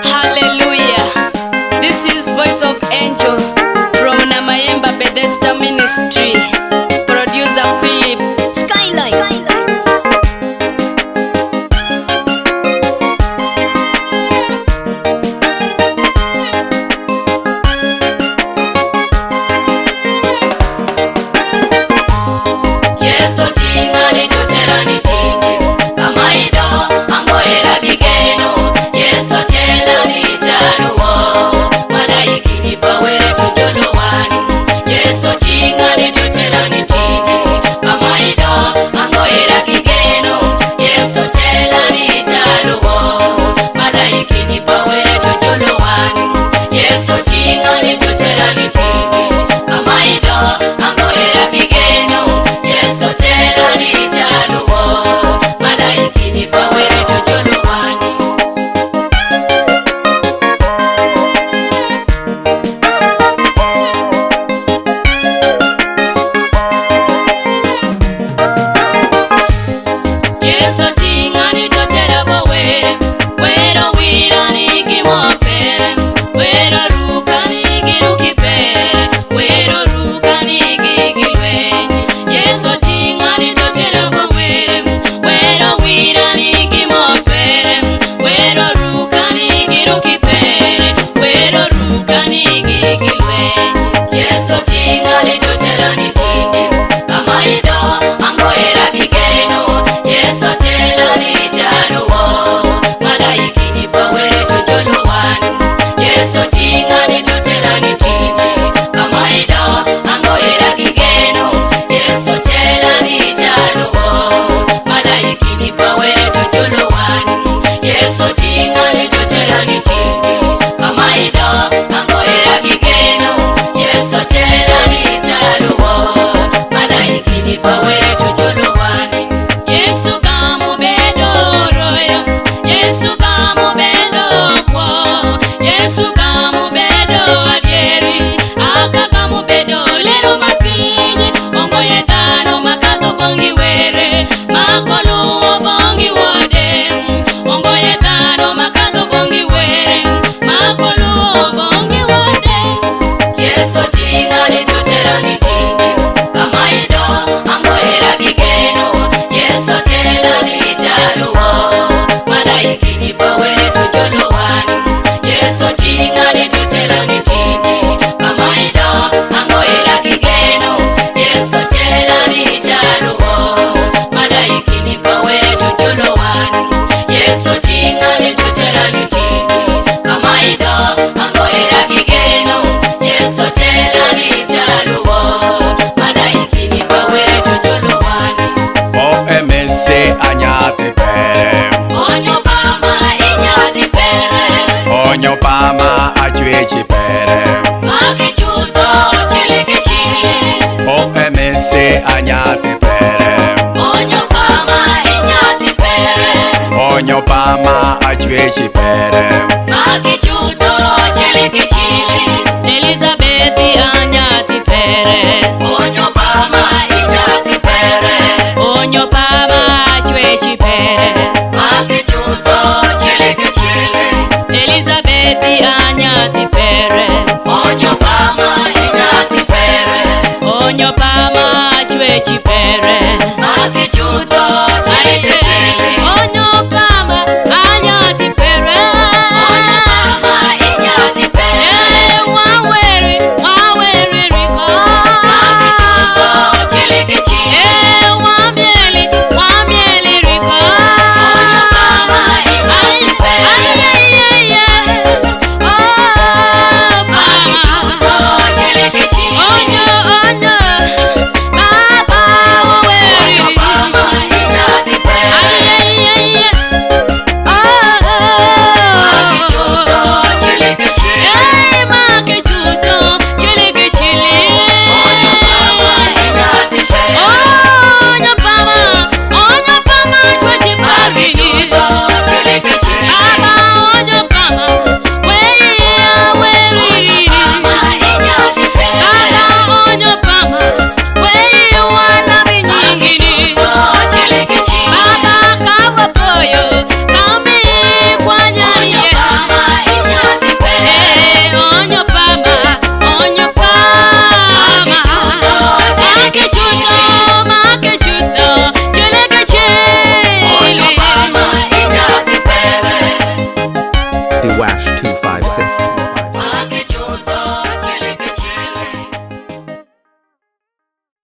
Hallelujah. This is Voice of Angel from Namayemba Bethesda Ministry. Producer Philip Skylight. Yeso tinga litotera nitindi kama ido angoera gigeno. Yeso tela nitanuo malaiki nipawere tujolo wani. Yeso tinga litotera nitindi kama ido angoera gigeno. Yeso tela nitanuo malaiki nipawere tujolo wani. Yeso tinga litotera nitindi kama ido angoera gigeno. Yeso tela nitanuo malaiki nipawere tujolo wani. Yeso tinga nitotera bawere wero wira nikimopere wero ruka nikirukipere wero ruka nikigilwenyi. Yeso tinga nitotera bawere wero wira nikimopere wero ruka nikirukipere wero ruka nikigilwenyi. Yeso tinga nitotera nitindi kama ido angoera gigeno. Yeso tela nitanuo malaiki nipawere tujolo wani. Yeso tinga nitotera nitindi kama ido angoera gigeno. Yeso tela nitanuo malaiki nipawere tujolo wani. Yeso tinga nitotera nitindi kama ido angoera gigeno. Yeso tela nitanuo malaiki nipawere tujolo wani. Yesu kamo bedo royo, Yesu kamo bedo kwa, Yesu kamo bedo adieri, aka kamo bedo lero mapinyi, ongo yedano makado bongi were, makolo bongi wode, ongo yedano makado bongi were, makolo bongi wode. Yesu tinga nitotera nitindi kama ido angoera gigeno. Yeso tela nitanuo malaiki nipawere tujolo wani. Yeso tinga nitotera nitindi kama ido angoera gigeno. Yeso tela nitanuo malaiki nipawere tujolo wani. Yeso tinga nitotera nitindi kama ido angoera gigeno. Yeso tela nitanuo malaiki nipawere tujolo wani. OMC anyate pere, Onyo pama inyati pere, onyo pama achwechi pere. makichuto chiliki chili. OMC anyate pere, Onyo pama inyati pere, onyo pama achwechi pere. makichuto chiliki chili. Elizabeth anyati pere, onyo pama inyati pere, onyo pama chwechi pere, makichuto chiliki chili. Elizabeth anyati pere, onyo pama inyati pere, onyo pama chwechi pere, makichuto chiliki chili. Onyo pama anyati pere, onyo pama inyati pere, waweri riko, makichuto chiliki chili. Wamieli riko, onyo pama inyati pere, 556.